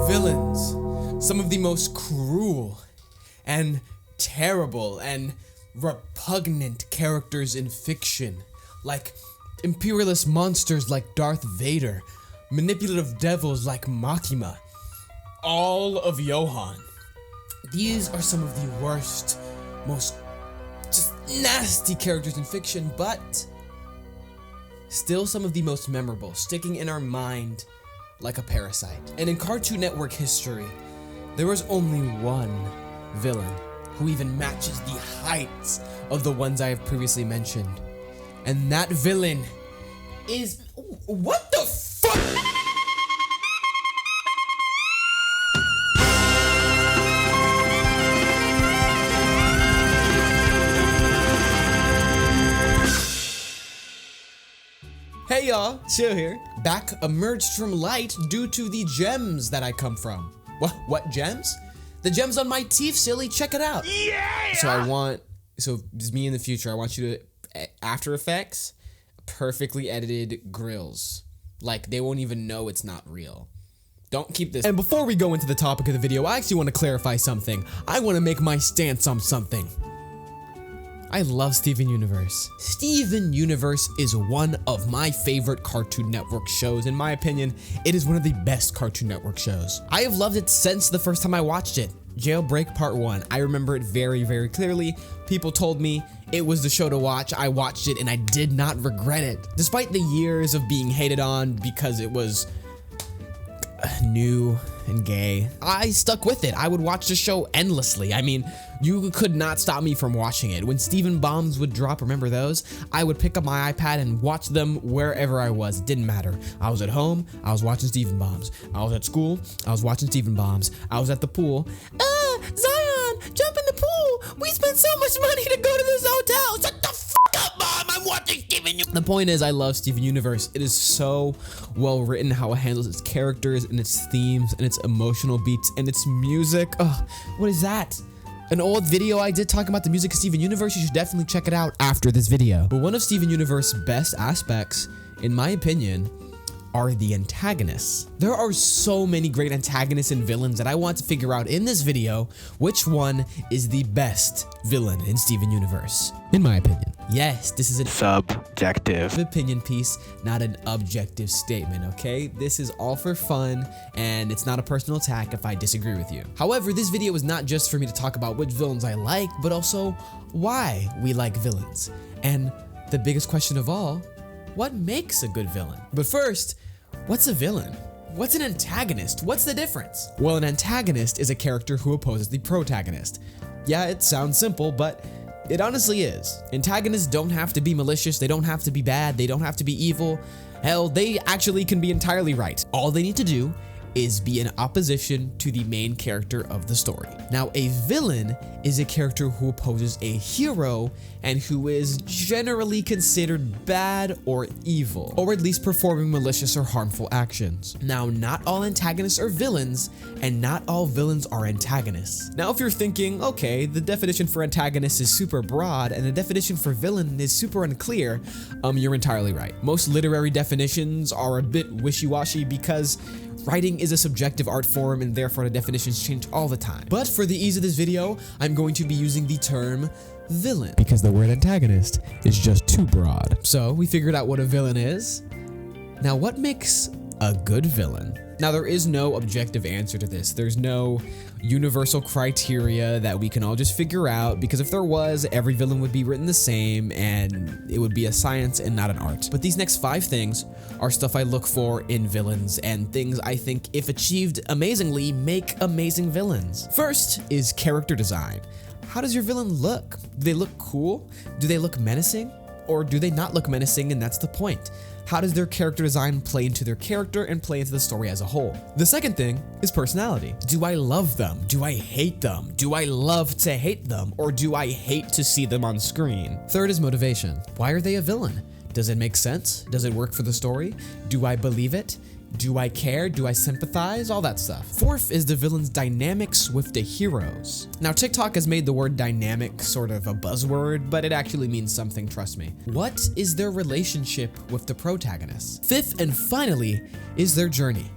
Villains, some of the most cruel and terrible and repugnant characters in fiction, like imperialist monsters like Darth Vader, manipulative devils like Makima, all of Johan. These are some of the worst, most just nasty characters in fiction, but still some of the most memorable, sticking in our mind like a parasite. And in Cartoon Network history, there was only one villain who even matches the heights of the ones I have previously mentioned. And that villain is... What the fuck? Hey y'all, Chill here. Back emerged from light due to the gems that I come from. What gems? The gems on my teeth, silly, check it out. Yeah! So just me in the future, I want you to, After Effects, perfectly edited grills. Like, they won't even know it's not real. Don't keep this. And before we go into the topic of the video, I actually want to clarify something. I want to make my stance on something. I love Steven Universe. Steven Universe is one of my favorite Cartoon Network shows. In my opinion, it is one of the best Cartoon Network shows. I have loved it since the first time I watched it. Jailbreak Part 1. I remember it very, very clearly. People told me it was the show to watch. I watched it and I did not regret it. Despite the years of being hated on because it was new and gay, I stuck with it. I would watch the show endlessly. I mean, you could not stop me from watching it. When Steven Bombs would drop, remember those? I would pick up my iPad and watch them wherever I was. It didn't matter. I was at home, I was watching Steven Bombs. I was at school, I was watching Steven Bombs. I was at the pool. Zion, jump in the pool. We spent so much money to go to this hotel. Shut the fuck up, Mom. I'm watching Steven Universe. The point is, I love Steven Universe. It is so well written how it handles its characters and its themes and its emotional beats and its music. Ugh, what is that? An old video I did talking about the music of Steven Universe. You should definitely check it out after this video. But one of Steven Universe's best aspects, in my opinion, are the antagonists. There are so many great antagonists and villains that I want to figure out in this video which one is the best villain in Steven Universe, in my opinion. Yes, this is a subjective opinion piece, not an objective statement, okay? This is all for fun, and it's not a personal attack if I disagree with you. However, this video is not just for me to talk about which villains I like, but also why we like villains. And the biggest question of all, what makes a good villain? But first, what's a villain? What's an antagonist? What's the difference? Well, an antagonist is a character who opposes the protagonist. Yeah, it sounds simple, but it honestly is. Antagonists don't have to be malicious, they don't have to be bad, they don't have to be evil. Hell, they actually can be entirely right. All they need to do is be in opposition to the main character of the story. Now, a villain is a character who opposes a hero and who is generally considered bad or evil, or at least performing malicious or harmful actions. Now, not all antagonists are villains, and not all villains are antagonists. Now, if you're thinking, okay, the definition for antagonist is super broad, and the definition for villain is super unclear, you're entirely right. Most literary definitions are a bit wishy-washy because writing is a subjective art form and therefore the definitions change all the time. But for the ease of this video, I'm going to be using the term villain because the word antagonist is just too broad. So we figured out what a villain is. Now, what makes a good villain? Now, there is no objective answer to this. There's no universal criteria that we can all just figure out, because if there was, every villain would be written the same and it would be a science and not an art. But these next 5 things are stuff I look for in villains and things I think, if achieved amazingly, make amazing villains. First is character design. How does your villain look? Do they look cool? Do they look menacing? Or do they not look menacing and that's the point? How does their character design play into their character and play into the story as a whole? The second thing is personality. Do I love them? Do I hate them? Do I love to hate them? Or do I hate to see them on screen? Third is motivation. Why are they a villain? Does it make sense? Does it work for the story? Do I believe it? Do I care? Do I sympathize? All that stuff. Fourth is the villain's dynamics with the heroes. Now, TikTok has made the word dynamic sort of a buzzword, but it actually means something, trust me. What is their relationship with the protagonist? Fifth and finally is their journey.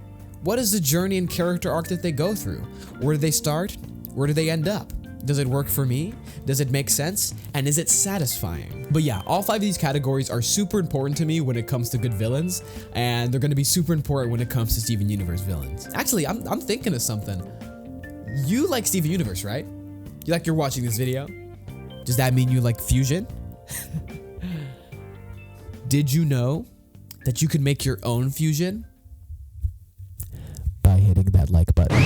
What is the journey and character arc that they go through? Where do they start? Where do they end up? Does it work for me? Does it make sense? And is it satisfying? But yeah, all 5 of these categories are super important to me when it comes to good villains, and they're gonna be super important when it comes to Steven Universe villains. Actually, I'm thinking of something. You like Steven Universe, right? You're watching this video. Does that mean you like Fusion? Did you know that you can make your own Fusion? By hitting that like button.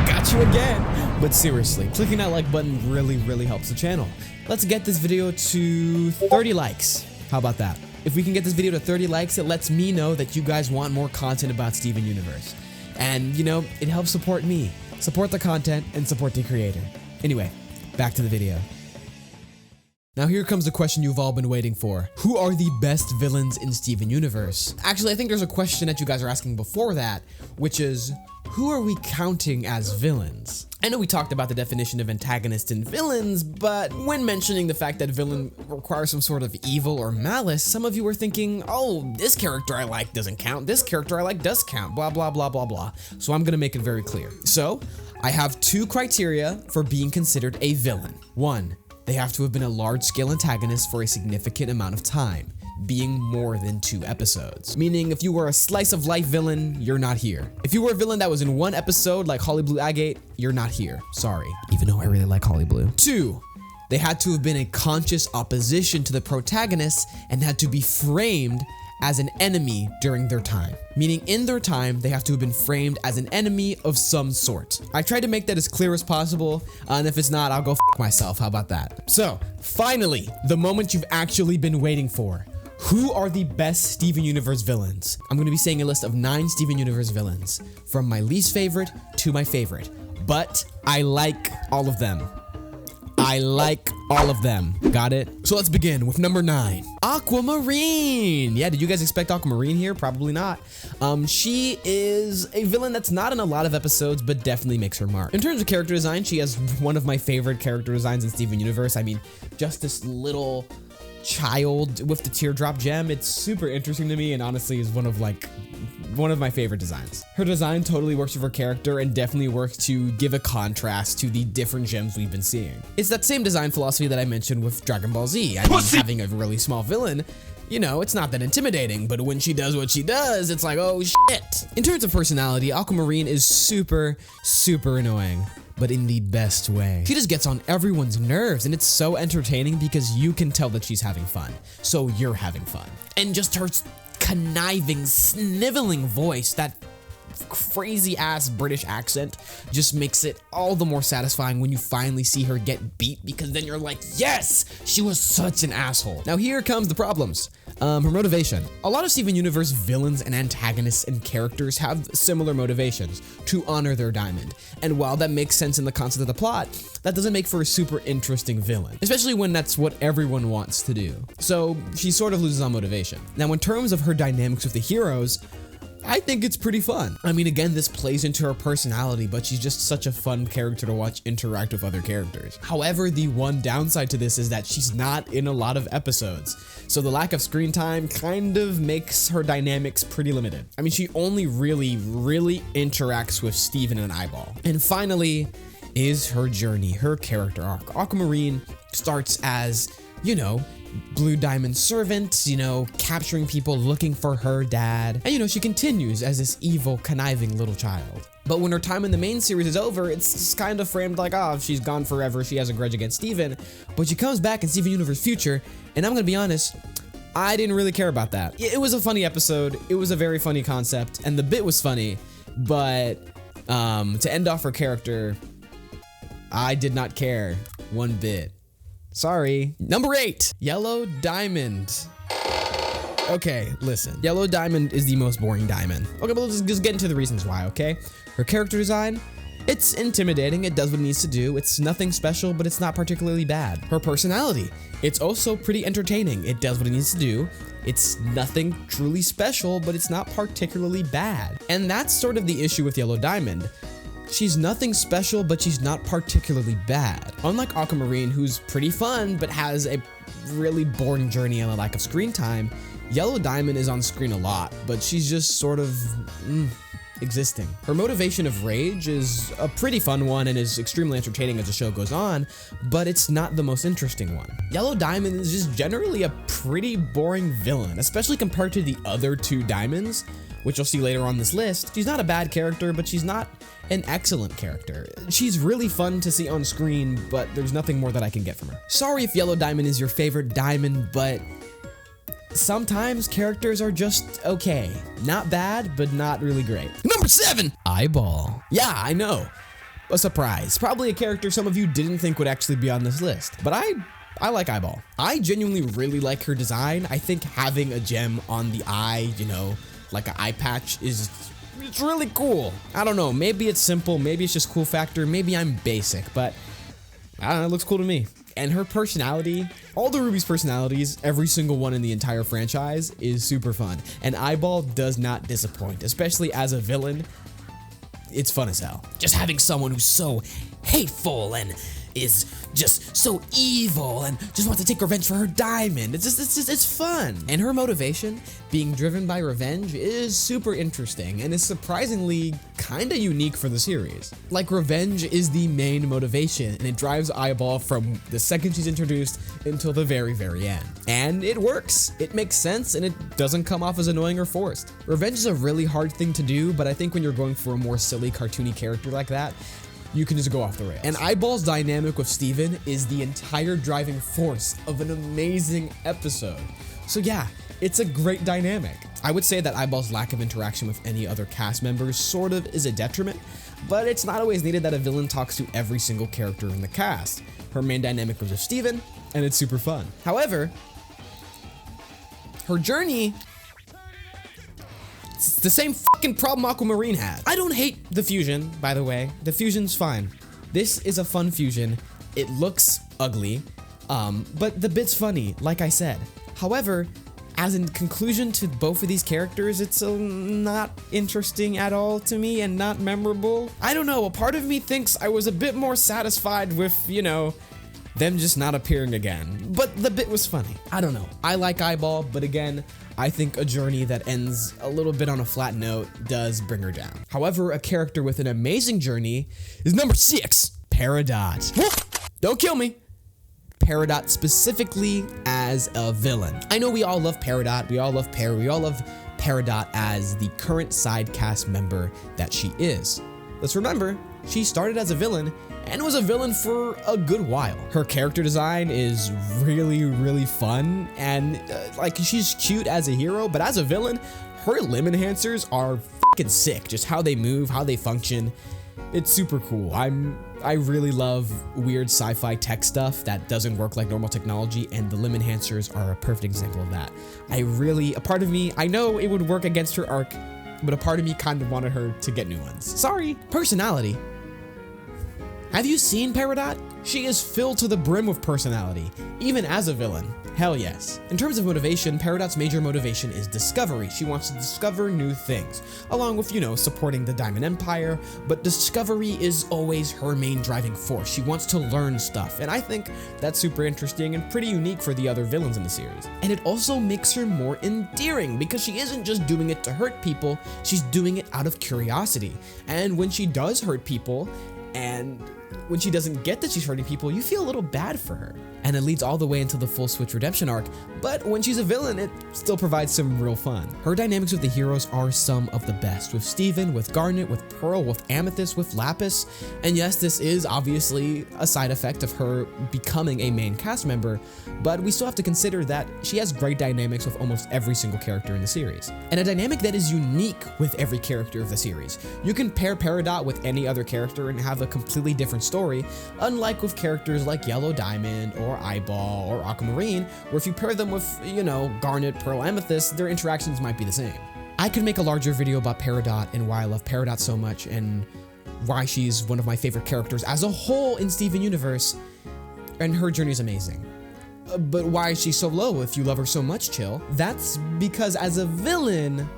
Got you again! But seriously, clicking that like button really helps the channel. Let's get this video to 30 likes. How about that? If we can get this video to 30 likes, it lets me know that you guys want more content about Steven Universe. And, you know, it helps support me. Support the content and support the creator. Anyway, back to the video. Now here comes the question you've all been waiting for. Who are the best villains in Steven Universe? Actually, I think there's a question that you guys are asking before that, which is, who are we counting as villains? I know we talked about the definition of antagonists and villains, but when mentioning the fact that villain requires some sort of evil or malice, some of you were thinking, oh, this character I like doesn't count, this character I like does count, blah, blah, blah, blah, blah. So I'm gonna make it very clear. So, I have 2 criteria for being considered a villain. 1, they have to have been a large-scale antagonist for a significant amount of time, being more than 2 episodes. Meaning, if you were a slice-of-life villain, you're not here. If you were a villain that was in 1 episode, like Holly Blue Agate, you're not here. Sorry. Even though I really like Holly Blue. 2, they had to have been a conscious opposition to the protagonist and had to be framed as an enemy during their time. Meaning in their time, they have to have been framed as an enemy of some sort. I tried to make that as clear as possible, and if it's not, I'll go f myself. How about that? So, finally, the moment you've actually been waiting for. Who are the best Steven Universe villains? I'm gonna be saying a list of 9 Steven Universe villains, from my least favorite to my favorite. But I like all of them. I like all of them. Got it? So let's begin with number 9. Aquamarine! Yeah, did you guys expect Aquamarine here? Probably not. She is a villain that's not in a lot of episodes, but definitely makes her mark. In terms of character design, she has one of my favorite character designs in Steven Universe. I mean, just this little child with the teardrop gem. It's super interesting to me and honestly is one of my favorite designs. Her design totally works with her character and definitely works to give a contrast to the different gems we've been seeing. It's that same design philosophy that I mentioned with Dragon Ball Z. I mean, having a really small villain, you know, it's not that intimidating, but when she does what she does, it's like, oh shit. In terms of personality, Aquamarine is super annoying, but in the best way. She just gets on everyone's nerves, and it's so entertaining because you can tell that she's having fun, so you're having fun. And just her conniving, sniveling voice, that crazy ass British accent, just makes it all the more satisfying when you finally see her get beat, because then you're like, yes, she was such an asshole. Now here comes the problems. Her motivation. A lot of Steven Universe villains and antagonists and characters have similar motivations to honor their diamond. And while that makes sense in the concept of the plot, that doesn't make for a super interesting villain, especially when that's what everyone wants to do. So she sort of loses on motivation. Now in terms of her dynamics with the heroes, I think it's pretty fun. I mean, again, this plays into her personality, but she's just such a fun character to watch interact with other characters. However, the one downside to this is that she's not in a lot of episodes. So the lack of screen time kind of makes her dynamics pretty limited. I mean, she only really interacts with Steven and Eyeball. And finally is her journey, her character arc. Aquamarine starts as, you know, Blue Diamond servant, you know, capturing people looking for her dad. And you know, she continues as this evil, conniving little child. But when her time in the main series is over, it's kind of framed like, oh, she's gone forever, she has a grudge against Steven. But she comes back in Steven Universe Future, and I'm gonna be honest, I didn't really care about that. It was a funny episode, it was a very funny concept, and the bit was funny, but to end off her character, I did not care one bit. Sorry. Number 8, Yellow Diamond. Okay, listen. Yellow Diamond is the most boring diamond. Okay, but let's just get into the reasons why, okay? Her character design, it's intimidating, it does what it needs to do, it's nothing special, but it's not particularly bad. Her personality, it's also pretty entertaining, it does what it needs to do, it's nothing truly special, but it's not particularly bad. And that's sort of the issue with Yellow Diamond. She's nothing special, but she's not particularly bad. Unlike Aquamarine, who's pretty fun, but has a really boring journey and a lack of screen time, Yellow Diamond is on screen a lot, but she's just sort of, existing. Her motivation of rage is a pretty fun one and is extremely entertaining as the show goes on, but it's not the most interesting one. Yellow Diamond is just generally a pretty boring villain, especially compared to the other two diamonds, which you'll see later on this list. She's not a bad character, but she's not an excellent character. She's really fun to see on screen, but there's nothing more that I can get from her. Sorry if Yellow Diamond is your favorite diamond, but sometimes characters are just okay. Not bad, but not really great. Number 7, Eyeball. Yeah, I know. A surprise. Probably a character some of you didn't think would actually be on this list, but I like Eyeball. I genuinely really like her design. I think having a gem on the eye, you know, like an eye patch it's really cool. I don't know, maybe it's simple, maybe it's just cool factor, maybe I'm basic, but I don't know, it looks cool to me. And her personality, all the Ruby's personalities, every single one in the entire franchise is super fun. And Eyeball does not disappoint, especially as a villain. It's fun as hell. Just having someone who's so hateful and is just so evil and just wants to take revenge for her diamond. It's fun. And her motivation, being driven by revenge, is super interesting and is surprisingly kinda unique for the series. Like, revenge is the main motivation, and it drives Eyeball from the second she's introduced until the very, very end. And it works. It makes sense, and it doesn't come off as annoying or forced. Revenge is a really hard thing to do, but I think when you're going for a more silly, cartoony character like that, you can just go off the rails. And Eyeball's dynamic with Steven is the entire driving force of an amazing episode. So yeah, it's a great dynamic. I would say that Eyeball's lack of interaction with any other cast members sort of is a detriment, but it's not always needed that a villain talks to every single character in the cast. Her main dynamic was with Steven, and it's super fun. However, her journey, it's the same fucking problem Aquamarine had. I don't hate the fusion, by the way. The fusion's fine. This is a fun fusion. It looks ugly, but the bit's funny, like I said. However, as in conclusion to both of these characters, it's not interesting at all to me and not memorable. I don't know, a part of me thinks I was a bit more satisfied with, you know, them just not appearing again. But the bit was funny. I don't know. I like Eyeball, but again, I think a journey that ends a little bit on a flat note does bring her down. However, a character with an amazing journey is number 6, Peridot. Don't kill me. Peridot specifically as a villain. I know we all love Peridot, we all love Peridot as the current side cast member that she is. Let's remember, she started as a villain and was a villain for a good while. Her character design is really, really fun, and like, she's cute as a hero, but as a villain, her limb enhancers are fucking sick. Just how they move, how they function. It's super cool. I really love weird sci-fi tech stuff that doesn't work like normal technology, and the limb enhancers are a perfect example of that. A part of me, I know it would work against her arc, but a part of me kind of wanted her to get new ones. Sorry. Personality. Have you seen Peridot? She is filled to the brim with personality, even as a villain. Hell yes. In terms of motivation, Peridot's major motivation is discovery. She wants to discover new things, along with, you know, supporting the Diamond Empire, but discovery is always her main driving force. She wants to learn stuff, and I think that's super interesting and pretty unique for the other villains in the series. And it also makes her more endearing, because she isn't just doing it to hurt people, she's doing it out of curiosity. And when she does hurt people, and when she doesn't get that she's hurting people, you feel a little bad for her. And it leads all the way into the full Switch redemption arc, but when she's a villain, it still provides some real fun. Her dynamics with the heroes are some of the best, with Steven, with Garnet, with Pearl, with Amethyst, with Lapis. And yes, this is obviously a side effect of her becoming a main cast member, but we still have to consider that she has great dynamics with almost every single character in the series. And a dynamic that is unique with every character of the series. You can pair Peridot with any other character and have a completely different story, unlike with characters like Yellow Diamond or Eyeball or Aquamarine, where if you pair them with, you know, Garnet, Pearl, Amethyst, their interactions might be the same. I could make a larger video about Peridot and why I love Peridot so much and why she's one of my favorite characters as a whole in Steven Universe, and her journey is amazing. But why is she so low if you love her so much, Chill? That's because as a villain,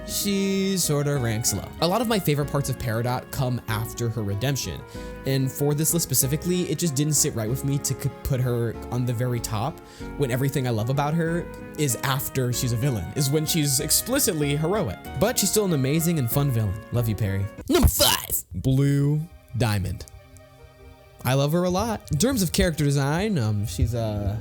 she sort of ranks low. A lot of my favorite parts of Peridot come after her redemption, and for this list specifically, it just didn't sit right with me to put her on the very top when everything I love about her is after she's a villain, is when she's explicitly heroic. But she's still an amazing and fun villain. Love you, Perry. Number 5, Blue Diamond. I love her a lot. In terms of character design, she's I'm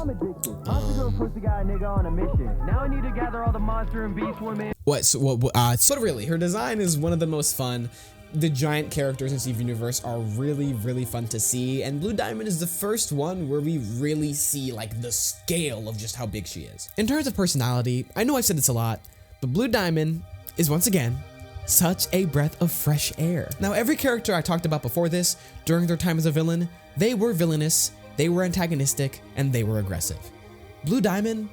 addicted. I'm just a pussy guy nigga on a mission. Now I need to gather all the monster and beast women. Sort of really, her design is one of the most fun. The giant characters in Steven Universe are really, really fun to see, and Blue Diamond is the first one where we really see like the scale of just how big she is. In terms of personality, I know I've said this a lot, but Blue Diamond is once again such a breath of fresh air. Now, every character I talked about before this, during their time as a villain, they were villainous, they were antagonistic, and they were aggressive. Blue Diamond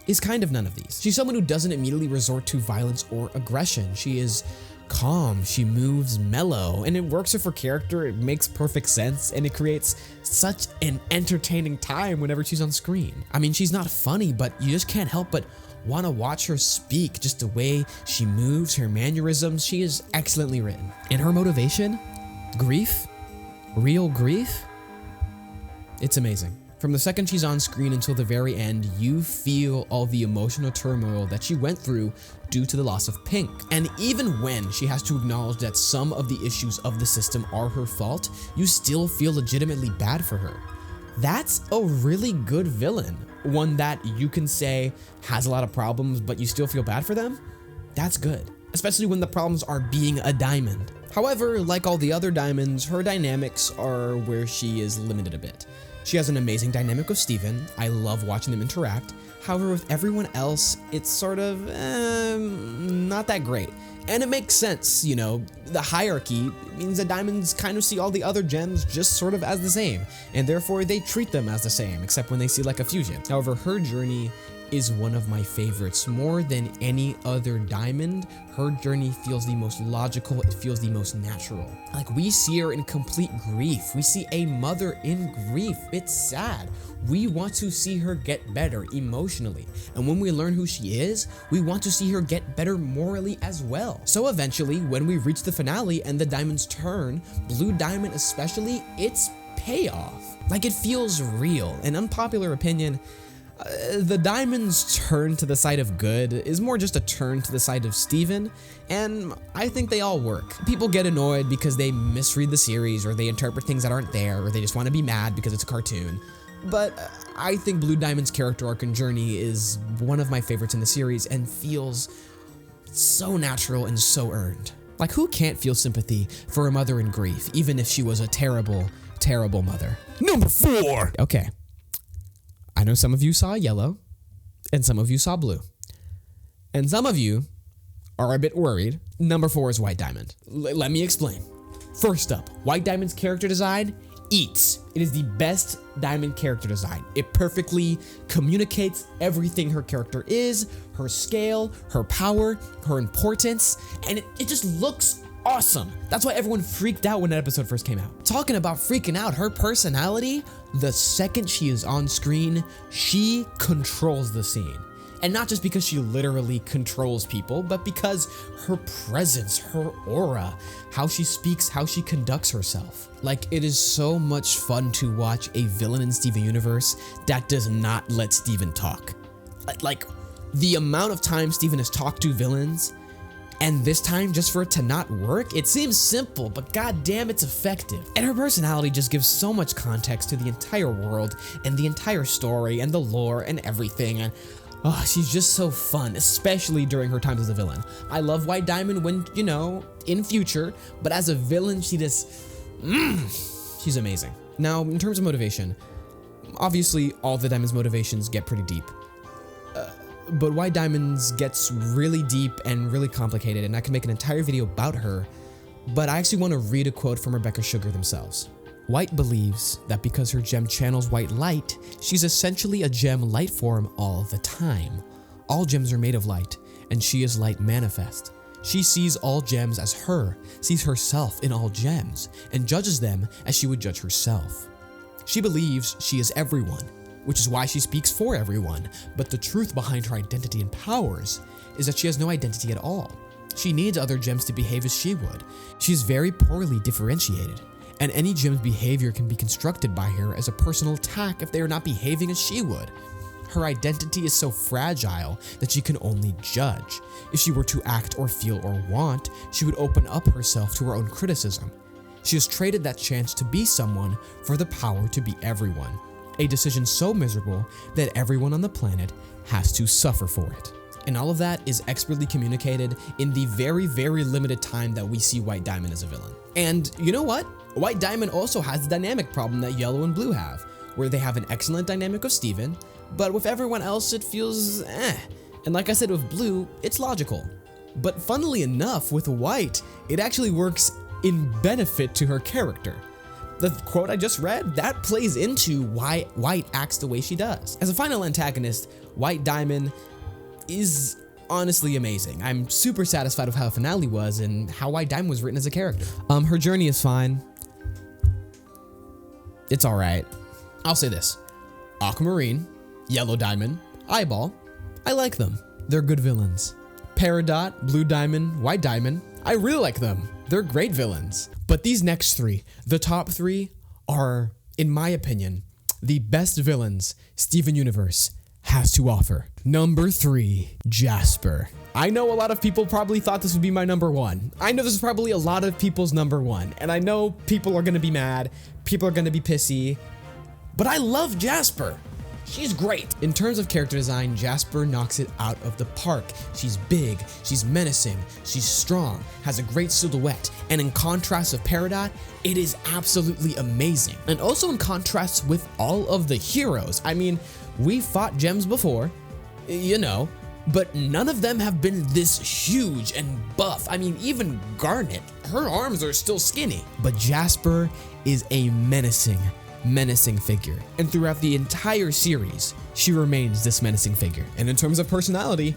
is kind of none of these. She's someone who doesn't immediately resort to violence or aggression. She is calm, she moves mellow, and it works with her character, it makes perfect sense, and it creates such an entertaining time whenever she's on screen. I mean, she's not funny, but you just can't help but want to watch her speak, just the way she moves, her mannerisms. She is excellently written. And her motivation, grief, real grief, it's amazing. From the second she's on screen until the very end, you feel all the emotional turmoil that she went through due to the loss of Pink. And even when she has to acknowledge that some of the issues of the system are her fault, you still feel legitimately bad for her. That's a really good villain. One that you can say has a lot of problems, but you still feel bad for them. That's good, especially when the problems are being a diamond. However, like all the other diamonds, her dynamics are where she is limited a bit. She has an amazing dynamic with Steven. I love watching them interact. However, with everyone else, it's sort of not that great. And it makes sense, you know, the hierarchy means that diamonds kind of see all the other gems just sort of as the same, and therefore they treat them as the same, except when they see like a fusion. However, her journey is one of my favorites. More than any other diamond, her journey feels the most logical, it feels the most natural. Like, we see her in complete grief. We see a mother in grief. It's sad. We want to see her get better emotionally. And when we learn who she is, we want to see her get better morally as well. So eventually, when we reach the finale and the diamonds turn, Blue Diamond especially, it's payoff. Like, it feels real. An unpopular opinion, the diamonds turn to the side of good is more just a turn to the side of Steven, and I think they all work. People get annoyed because they misread the series, or they interpret things that aren't there, or they just want to be mad because it's a cartoon. But I think Blue Diamond's character arc and journey is one of my favorites in the series and feels so natural and so earned. Like, who can't feel sympathy for a mother in grief, even if she was a terrible, terrible mother? Number 4! Okay. I know some of you saw yellow, and some of you saw blue. And some of you are a bit worried. Number 4 is White Diamond. Let me explain. First up, White Diamond's character design eats. It is the best diamond character design. It perfectly communicates everything her character is, her scale, her power, her importance, and it just looks awesome. That's why everyone freaked out when that episode first came out. Talking about freaking out, her personality, the second she is on screen, she controls the scene. And not just because she literally controls people, but because her presence, her aura, how she speaks, how she conducts herself. Like, it is so much fun to watch a villain in Steven Universe that does not let Steven talk. Like, the amount of time Steven has talked to villains, and this time, just for it to not work, it seems simple, but goddamn, it's effective. And her personality just gives so much context to the entire world, and the entire story, and the lore, and everything, and oh, she's just so fun, especially during her times as a villain. I love White Diamond when, you know, in future, but as a villain, she just, she's amazing. Now, in terms of motivation, obviously, all the Diamond's motivations get pretty deep. But White Diamonds gets really deep and really complicated, and I can make an entire video about her, but I actually want to read a quote from Rebecca Sugar themselves. White believes that because her gem channels white light, she's essentially a gem light form all the time. All gems are made of light, and she is light manifest. She sees all gems as her, sees herself in all gems, and judges them as she would judge herself. She believes she is everyone, which is why she speaks for everyone. But the truth behind her identity and powers is that she has no identity at all. She needs other gems to behave as she would. She is very poorly differentiated, and any gem's behavior can be constructed by her as a personal attack if they are not behaving as she would. Her identity is so fragile that she can only judge. If she were to act or feel or want, she would open up herself to her own criticism. She has traded that chance to be someone for the power to be everyone, a decision so miserable that everyone on the planet has to suffer for it. And all of that is expertly communicated in the very, very limited time that we see White Diamond as a villain. And you know what? White Diamond also has the dynamic problem that Yellow and Blue have, where they have an excellent dynamic of Steven, but with everyone else it feels eh. And like I said with Blue, it's logical. But funnily enough, with White, it actually works in benefit to her character. The quote I just read, that plays into why White acts the way she does. As a final antagonist, White Diamond is honestly amazing. I'm super satisfied with how the finale was and how White Diamond was written as a character. Her journey is fine. It's alright. I'll say this. Aquamarine, Yellow Diamond, Eyeball, I like them. They're good villains. Peridot, Blue Diamond, White Diamond, I really like them. They're great villains. But these next three, the top three, are, in my opinion, the best villains Steven Universe has to offer. Number 3, Jasper. I know a lot of people probably thought this would be my number 1. I know this is probably a lot of people's number 1, and I know people are gonna be mad, people are gonna be pissy, but I love Jasper. She's great. In terms of character design, Jasper knocks it out of the park. She's big, she's menacing, she's strong, has a great silhouette, and in contrast of Peridot, it is absolutely amazing. And also in contrast with all of the heroes. I mean, we fought gems before, you know, but none of them have been this huge and buff. I mean, even Garnet, her arms are still skinny. But Jasper is a menacing figure. And throughout the entire series, she remains this menacing figure. And in terms of personality,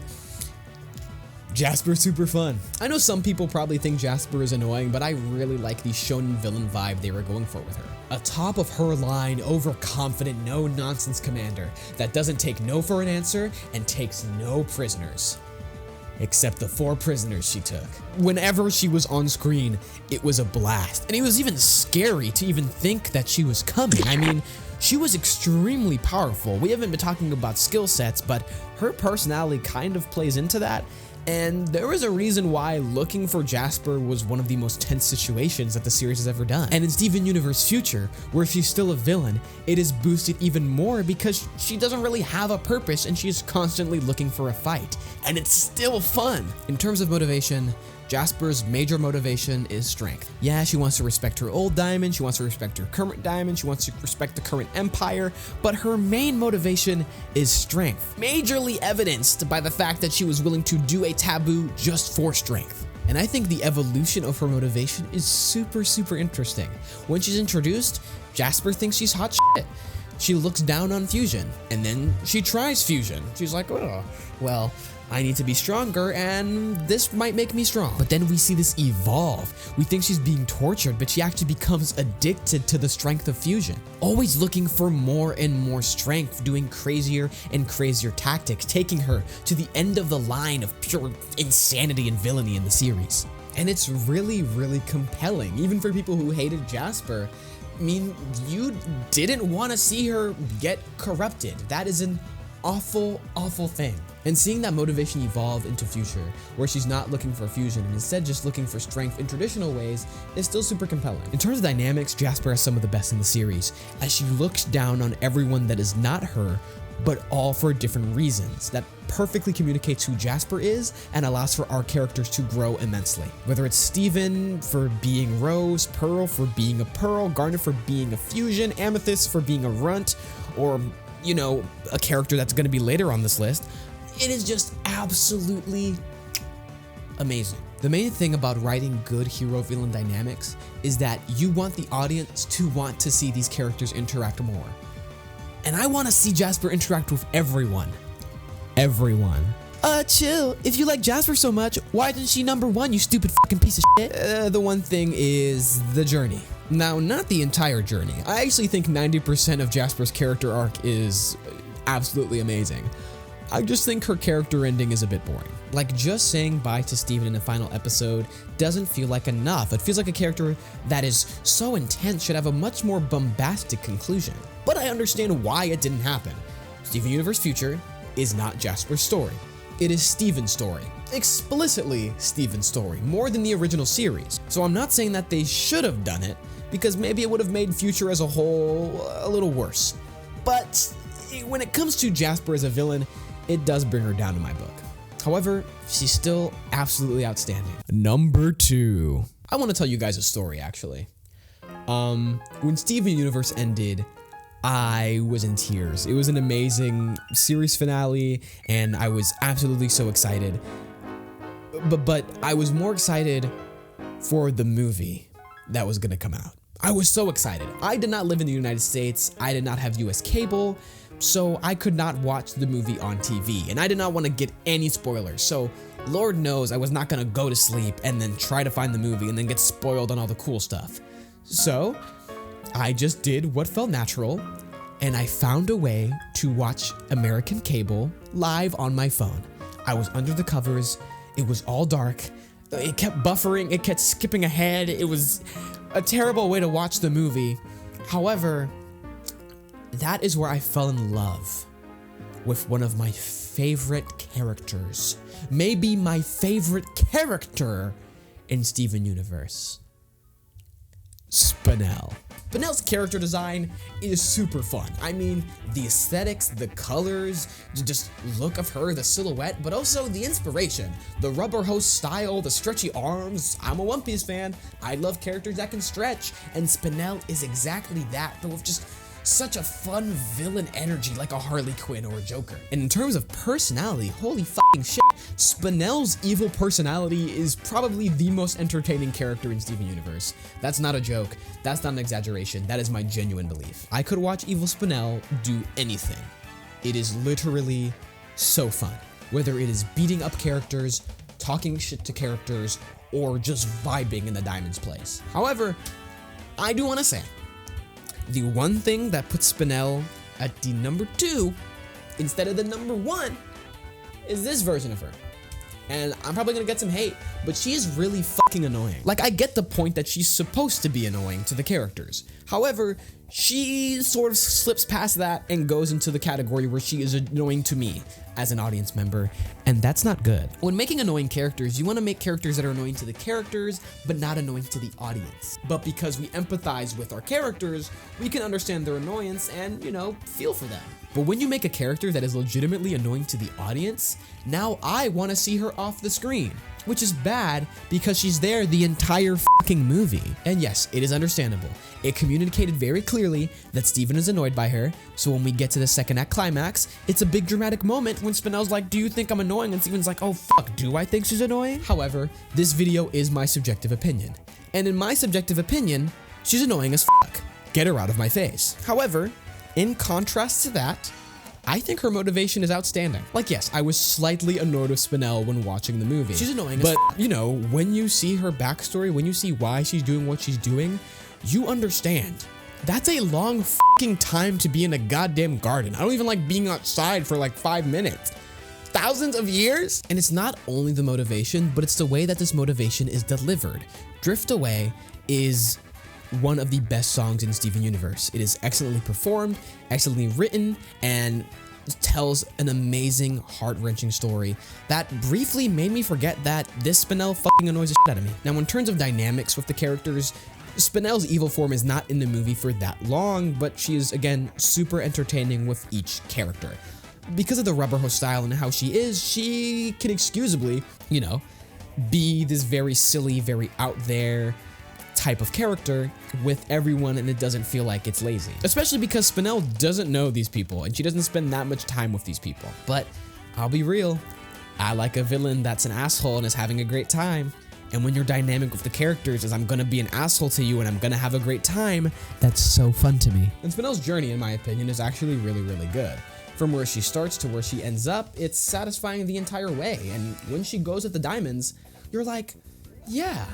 Jasper's super fun. I know some people probably think Jasper is annoying, but I really like the shonen villain vibe they were going for with her. A top of her line, overconfident, no-nonsense commander that doesn't take no for an answer and takes no prisoners. Except the 4 prisoners she took. Whenever she was on screen, it was a blast. And it was even scary to even think that she was coming. I mean, she was extremely powerful. We haven't been talking about skill sets, but her personality kind of plays into that. And there was a reason why looking for Jasper was one of the most tense situations that the series has ever done. And in Steven Universe Future, where she's still a villain, it is boosted even more because she doesn't really have a purpose and she's constantly looking for a fight. And it's still fun. In terms of motivation, Jasper's major motivation is strength. Yeah, she wants to respect her old diamond, she wants to respect her current diamond, she wants to respect the current empire, but her main motivation is strength. Majorly evidenced by the fact that she was willing to do a taboo just for strength. And I think the evolution of her motivation is super interesting. When she's introduced, Jasper thinks she's hot shit. She looks down on fusion, and then she tries fusion. She's like, oh, well, I need to be stronger and this might make me strong. But then we see this evolve. We think she's being tortured, but she actually becomes addicted to the strength of fusion. Always looking for more and more strength, doing crazier and crazier tactics, taking her to the end of the line of pure insanity and villainy in the series. And it's really compelling, even for people who hated Jasper. I mean, you didn't want to see her get corrupted. That is an awful thing. And seeing that motivation evolve into Future, where she's not looking for fusion and instead just looking for strength in traditional ways, is still super compelling. In terms of dynamics, Jasper has some of the best in the series, as she looks down on everyone that is not her, but all for different reasons. That perfectly communicates who Jasper is and allows for our characters to grow immensely. Whether it's Steven for being Rose, Pearl for being a Pearl, Garnet for being a fusion, Amethyst for being a runt, or, you know, a character that's going to be later on this list, it is just absolutely amazing. The main thing about writing good hero-villain dynamics is that you want the audience to want to see these characters interact more. And I want to see Jasper interact with everyone. Everyone. Chill. If you like Jasper so much, why isn't she number 1, you stupid fucking piece of shit? The one thing is the journey. Now, not the entire journey. I actually think 90% of Jasper's character arc is absolutely amazing. I just think her character ending is a bit boring. Like, just saying bye to Steven in the final episode doesn't feel like enough. It feels like a character that is so intense should have a much more bombastic conclusion. But I understand why it didn't happen. Steven Universe Future is not Jasper's story. It is Steven's story. Explicitly Steven's story, more than the original series. So I'm not saying that they should have done it, because maybe it would have made Future as a whole a little worse. But when it comes to Jasper as a villain, it does bring her down in my book. However, she's still absolutely outstanding. Number 2. I want to tell you guys a story, actually. When Steven Universe ended, I was in tears. It was an amazing series finale, and I was absolutely so excited. But I was more excited for the movie that was gonna come out. I was so excited. I did not live in the United States. I did not have US cable, so I could not watch the movie on TV, and I did not want to get any spoilers. So Lord knows I was not gonna go to sleep and then try to find the movie and then get spoiled on all the cool stuff. So I just did what felt natural, and I found a way to watch American cable live on my phone. I was under the covers. It was all dark. It kept buffering. It kept skipping ahead. It was a terrible way to watch the movie. However, that is where I fell in love with one of my favorite characters. Maybe my favorite character in Steven Universe. Spinel. Spinel's character design is super fun. I mean, the aesthetics, the colors, just look of her, the silhouette, but also the inspiration. The rubber hose style, the stretchy arms. I'm a One Piece fan. I love characters that can stretch, and Spinel is exactly that, but with just such a fun villain energy like a Harley Quinn or a Joker. And in terms of personality, holy fucking shit, Spinel's evil personality is probably the most entertaining character in Steven Universe. That's not a joke. That's not an exaggeration. That is my genuine belief. I could watch evil Spinel do anything. It is literally so fun. Whether it is beating up characters, talking shit to characters, or just vibing in the Diamond's place. However, I do want to say, the one thing that puts Spinel at the number 2 instead of the number 1 is this version of her. And I'm probably gonna get some hate, but she is really fucking annoying. Like, I get the point that she's supposed to be annoying to the characters. However, she sort of slips past that and goes into the category where she is annoying to me as an audience member, and that's not good. When making annoying characters, you want to make characters that are annoying to the characters, but not annoying to the audience. But because we empathize with our characters, we can understand their annoyance and, feel for them. But when you make a character that is legitimately annoying to the audience, now I want to see her off the screen. Which is bad because she's there the entire fucking movie. And yes, it is understandable. It communicated very clearly that Steven is annoyed by her, so when we get to the second act climax, it's a big dramatic moment when Spinel's like, do you think I'm annoying? And Steven's like, oh fuck, do I think she's annoying? However, this video is my subjective opinion. And in my subjective opinion, she's annoying as fuck. Get her out of my face. However, in contrast to that, I think her motivation is outstanding. Like, yes, I was slightly annoyed with Spinel when watching the movie. She's annoying as fuck. When you see her backstory, when you see why she's doing what she's doing, you understand. That's a long fucking time to be in a goddamn garden. I don't even like being outside for like 5 minutes. Thousands of years? And it's not only the motivation, but it's the way that this motivation is delivered. Drift Away is one of the best songs in Steven Universe. It is excellently performed, excellently written, and tells an amazing, heart-wrenching story that briefly made me forget that this Spinel fucking annoys the shit out of me. Now, in terms of dynamics with the characters, Spinel's evil form is not in the movie for that long, but she is, again, super entertaining with each character. Because of the rubber hose style and how she is, she can excusably, be this very silly, very out there type of character with everyone, and it doesn't feel like it's lazy. Especially because Spinel doesn't know these people, and she doesn't spend that much time with these people. But I'll be real, I like a villain that's an asshole and is having a great time. And when your dynamic with the characters is I'm gonna be an asshole to you and I'm gonna have a great time, that's so fun to me. And Spinel's journey, in my opinion, is actually really, really good. From where she starts to where she ends up, it's satisfying the entire way. And when she goes at the diamonds, you're like, yeah,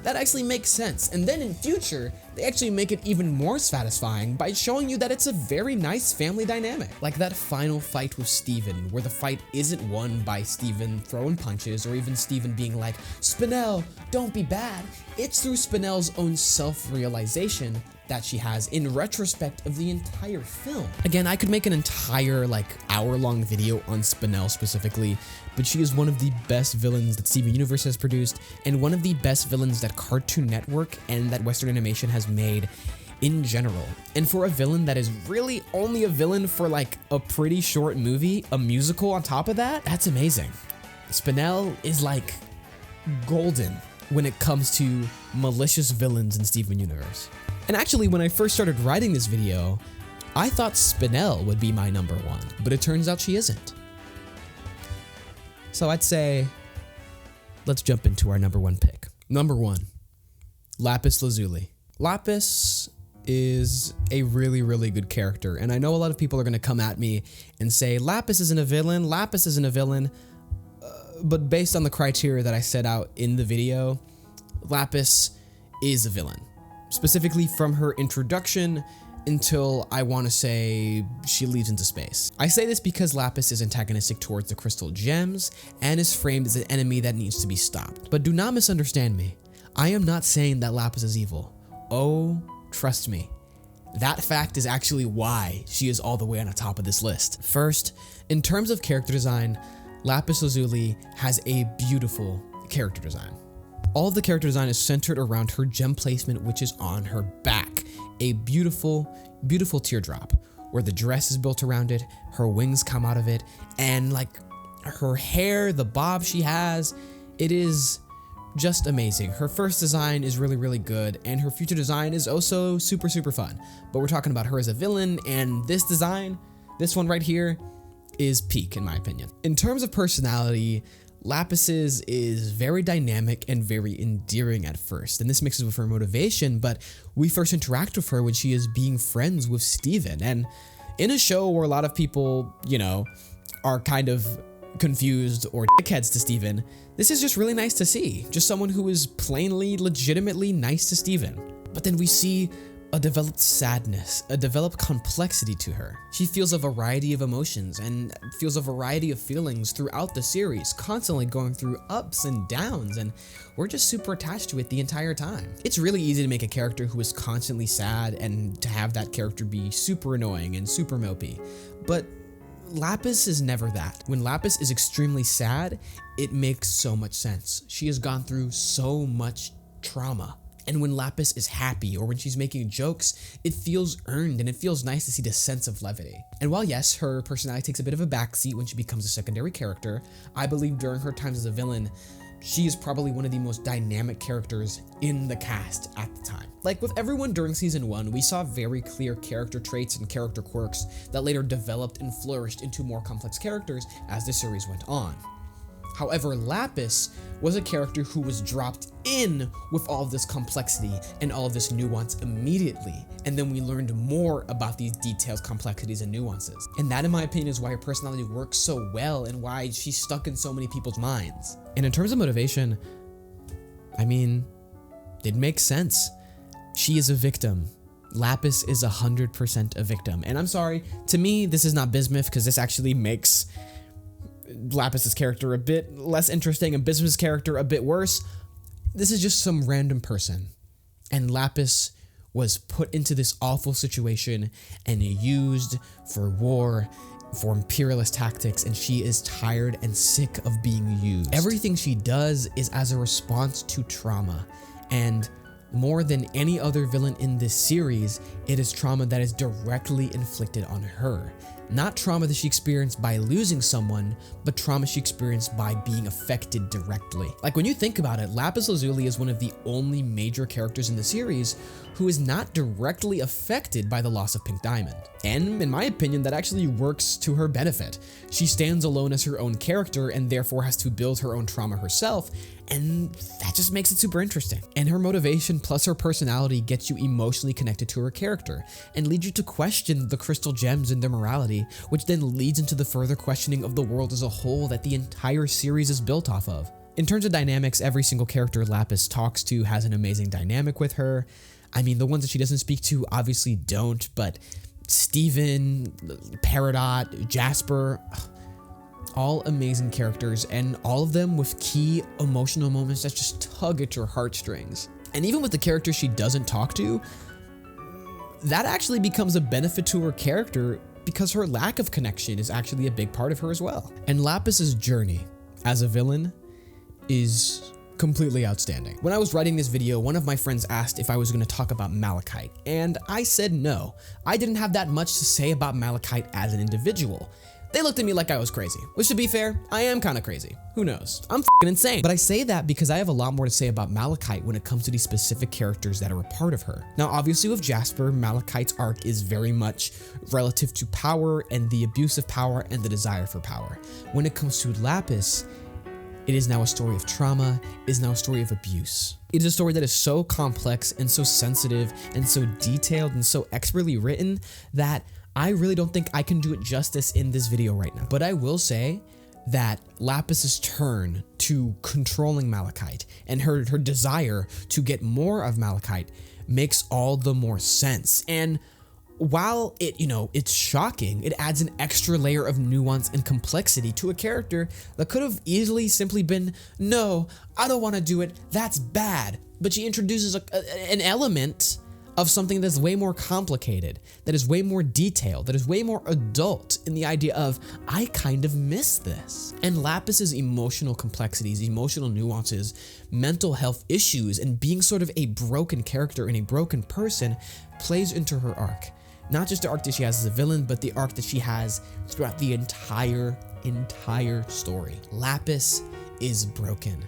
that actually makes sense. And then in future, they actually make it even more satisfying by showing you that it's a very nice family dynamic. Like that final fight with Steven, where the fight isn't won by Steven throwing punches or even Steven being like, Spinel, don't be bad. It's through Spinel's own self-realization that she has in retrospect of the entire film. Again, I could make an entire hour-long video on Spinel specifically, but she is one of the best villains that Steven Universe has produced and one of the best villains that Cartoon Network and that Western animation has made in general. And for a villain that is really only a villain for a pretty short movie, a musical on top of that, that's amazing. Spinel is golden when it comes to malicious villains in Steven Universe. And actually, when I first started writing this video, I thought Spinel would be my number one, but it turns out she isn't. So I'd say, let's jump into our number one pick. Number one, Lapis Lazuli. Lapis is a really, really good character, and I know a lot of people are going to come at me and say, Lapis isn't a villain, but based on the criteria that I set out in the video, Lapis is a villain. Specifically from her introduction until I want to say she leaves into space. I say this because Lapis is antagonistic towards the crystal gems and is framed as an enemy that needs to be stopped. But do not misunderstand me. I am not saying that Lapis is evil. Oh, trust me. That fact is actually why she is all the way on the top of this list. First, in terms of character design, Lapis Lazuli has a beautiful character design. All of the character design is centered around her gem placement, which is on her back. A beautiful, beautiful teardrop where the dress is built around it, her wings come out of it, and her hair, the bob she has, it is just amazing. Her first design is really, really good, and her future design is also super, super fun. But we're talking about her as a villain, and this design, this one right here, is peak in my opinion. In terms of personality, Lapis's is very dynamic and very endearing at first, and this mixes with her motivation, but we first interact with her when she is being friends with Steven, and in a show where a lot of people, are kind of confused or dickheads to Steven, this is just really nice to see. Just someone who is plainly, legitimately nice to Steven. But then we see a developed sadness, a developed complexity to her. She feels a variety of emotions and feels a variety of feelings throughout the series, constantly going through ups and downs, and we're just super attached to it the entire time. It's really easy to make a character who is constantly sad and to have that character be super annoying and super mopey, but Lapis is never that. When Lapis is extremely sad, it makes so much sense. She has gone through so much trauma. And when Lapis is happy or when she's making jokes, it feels earned and it feels nice to see the sense of levity. And while yes, her personality takes a bit of a backseat when she becomes a secondary character, I believe during her times as a villain, she is probably one of the most dynamic characters in the cast at the time. Like with everyone during season 1, we saw very clear character traits and character quirks that later developed and flourished into more complex characters as the series went on. However, Lapis was a character who was dropped in with all of this complexity and all of this nuance immediately, and then we learned more about these details, complexities, and nuances. And that, in my opinion, is why her personality works so well and why she's stuck in so many people's minds. And in terms of motivation, I mean, it makes sense. She is a victim. Lapis is 100% a victim. And I'm sorry, to me, this is not bismuth because this actually makes Lapis's character a bit less interesting and Bismuth's character a bit worse. This is just some random person, and Lapis was put into this awful situation and used for war, for imperialist tactics, and she is tired and sick of being used. Everything she does is as a response to trauma, and more than any other villain in this series, it is trauma that is directly inflicted on her. Not trauma that she experienced by losing someone, but trauma she experienced by being affected directly. Like when you think about it, Lapis Lazuli is one of the only major characters in the series who is not directly affected by the loss of Pink Diamond. And in my opinion, that actually works to her benefit. She stands alone as her own character and therefore has to build her own trauma herself, And that just makes it super interesting. And her motivation plus her personality gets you emotionally connected to her character and leads you to question the crystal gems and their morality, which then leads into the further questioning of the world as a whole that the entire series is built off of. In terms of dynamics, every single character Lapis talks to has an amazing dynamic with her. I mean, the ones that she doesn't speak to obviously don't, but Steven, Peridot, Jasper, all amazing characters, and all of them with key emotional moments that just tug at your heartstrings. And even with the characters she doesn't talk to, that actually becomes a benefit to her character because her lack of connection is actually a big part of her as well. And Lapis's journey as a villain is completely outstanding. When I was writing this video, one of my friends asked if I was going to talk about Malachite, and I said no. I didn't have that much to say about Malachite as an individual. They looked at me like I was crazy, which to be fair, I am kind of crazy. Who knows? I'm f***ing insane. But I say that because I have a lot more to say about Malachite when it comes to these specific characters that are a part of her. Now, obviously with Jasper, Malachite's arc is very much relative to power and the abuse of power and the desire for power. When it comes to Lapis, it is now a story of trauma, it is now a story of abuse. It is a story that is so complex and so sensitive and so detailed and so expertly written that I really don't think I can do it justice in this video right now. But I will say that Lapis's turn to controlling Malachite and her desire to get more of Malachite makes all the more sense. And while it's shocking, it adds an extra layer of nuance and complexity to a character that could have easily simply been, no, I don't want to do it, that's bad. But she introduces an element of something that's way more complicated, that is way more detailed, that is way more adult in the idea of, I kind of miss this. And Lapis's emotional complexities, emotional nuances, mental health issues, and being sort of a broken character and a broken person plays into her arc. Not just the arc that she has as a villain, but the arc that she has throughout the entire story. Lapis is broken.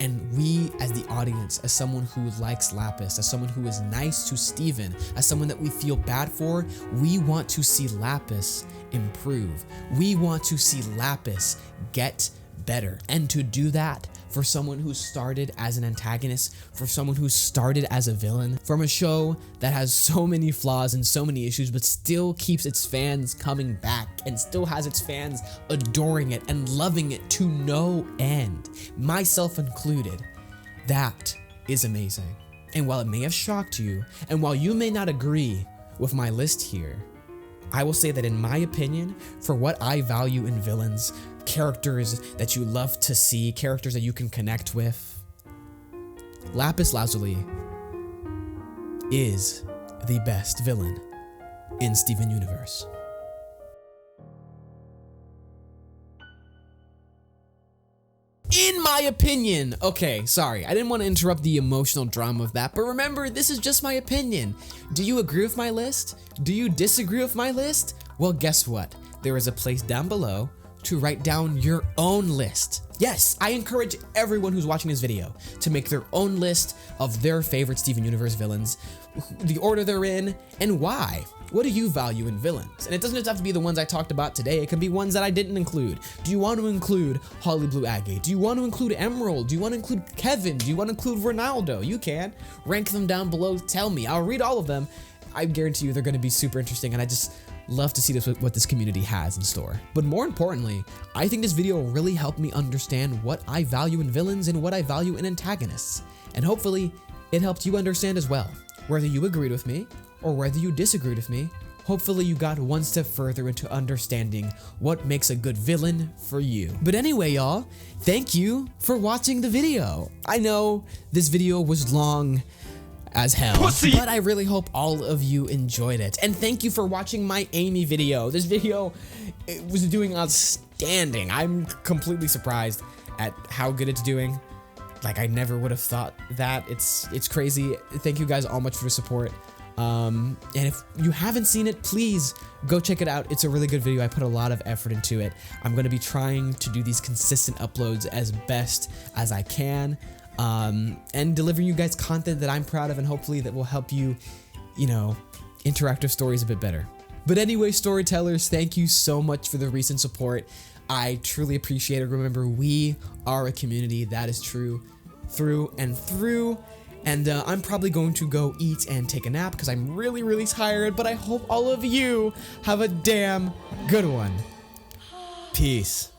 And we, as the audience, as someone who likes Lapis, as someone who is nice to Steven, as someone that we feel bad for, we want to see Lapis improve. We want to see Lapis get better. And to do that, for someone who started as an antagonist, for someone who started as a villain, from a show that has so many flaws and so many issues, but still keeps its fans coming back and still has its fans adoring it and loving it to no end, myself included, that is amazing. And while it may have shocked you, and while you may not agree with my list here, I will say that in my opinion, for what I value in villains, characters that you love to see, characters that you can connect with, Lapis Lazuli is the best villain in Steven Universe. In my opinion. Okay, sorry, I didn't want to interrupt the emotional drama of that, but remember, this is just my opinion. Do you agree with my list? Do you disagree with my list? Well, guess what? There is a place down below to write down your own list. Yes, I encourage everyone who's watching this video to make their own list of their favorite Steven Universe villains, the order they're in, and why. What do you value in villains? And it doesn't just have to be the ones I talked about today, it can be ones that I didn't include. Do you want to include Holly Blue Agate? Do you want to include Emerald? Do you want to include Kevin? Do you want to include Ronaldo? You can. Rank them down below, tell me. I'll read all of them. I guarantee you they're going to be super interesting, and I just love to see what this community has in store. But more importantly, I think this video really helped me understand what I value in villains and what I value in antagonists. And hopefully, it helped you understand as well. Whether you agreed with me, or whether you disagreed with me, hopefully you got one step further into understanding what makes a good villain for you. But anyway, y'all, thank you for watching the video. I know this video was long as hell, but I really hope all of you enjoyed it. And thank you for watching my Amy video. This video was doing outstanding. I'm completely surprised at how good it's doing. Like, I never would have thought that. It's crazy. Thank you guys all much for your support. And if you haven't seen it, please go check it out. It's a really good video. I put a lot of effort into it. I'm going to be trying to do these consistent uploads as best as I can, and delivering you guys content that I'm proud of, and hopefully that will help you, interact with stories a bit better. But anyway, storytellers, thank you so much for the recent support. I truly appreciate it. Remember, we are a community. That is true. through and through. And I'm probably going to go eat and take a nap because I'm really, really tired. But I hope all of you have a damn good one. Peace.